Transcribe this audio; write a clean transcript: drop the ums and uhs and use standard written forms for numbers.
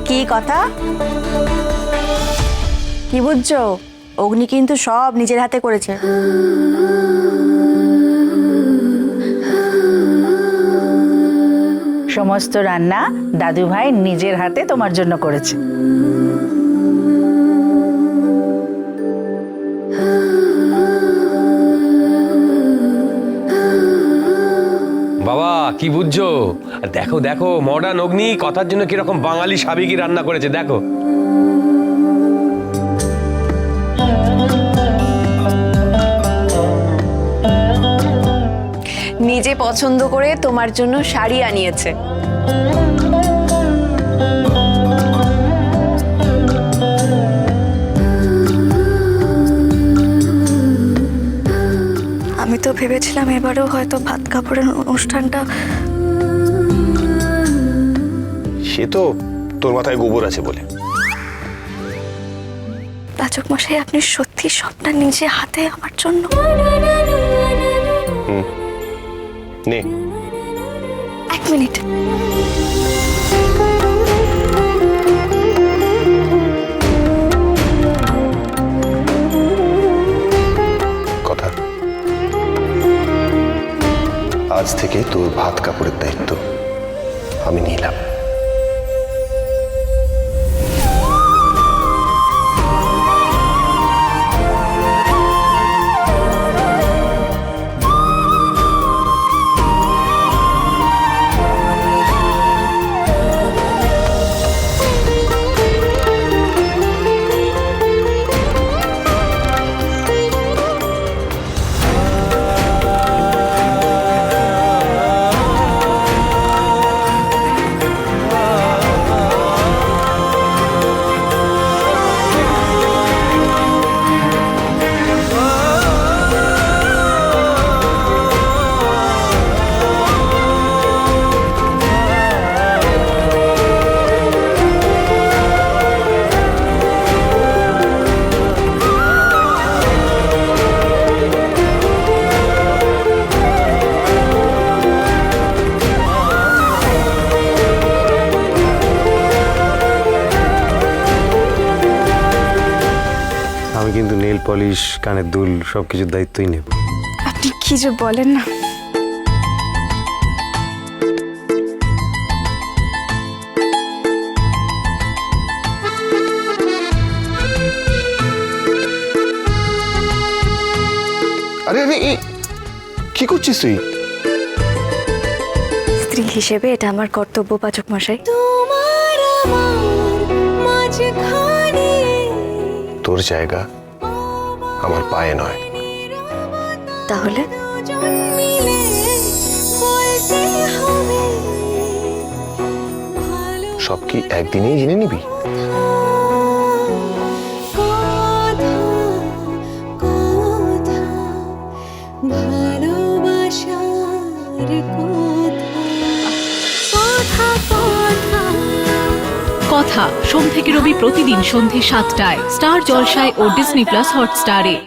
কি কথা? কি বুঝছো? অগ্নি কিন্তু সব নিজের হাতে করেছে। সমস্ত রান্না দাদু ভাই নিজের হাতে তোমার জন্য করেছে। বাবা কি বুঝছো? দেখো দেখো মডার্ন অগ্নি কথার জন্য কিরকম বাঙালি সাবেকি রান্না করেছে দেখো। নিজে পছন্দ করে তোমার জন্য শাড়ি আনিয়েছে। আমি তো ভেবেছিলাম এবারেও হয়তো ভাত কাপড়ের অনুষ্ঠানটা। সে তো তোর মাথায় গোবর আছে বলে। পাচক মশাই, আপনি সত্যি সবটা নিজে হাতে আমার জন্য। নে 1 মিনিট। কথা, আজ থেকে তোর ভাত কাপড়ের দায়িত্ব আমি নিলাম। আমি কিন্তু নেল পলিশ, কানের দুল সবকিছুর দায়িত্বই নেব। আপনি কি যে বলেন না। আরে আরে কি করছিস তুই? স্ত্রী হিসেবে এটা আমার কর্তব্য পাচক মশাই। তোর জায়গা আমার পায়ে নয়। তাহলে সব কি একদিনেই জেনে নিবি? কথা সোম থেকে রবি প্রতিদিন সন্ধে 7টায় স্টার জলসায় ও ডিজনি প্লাস হটস্টারে।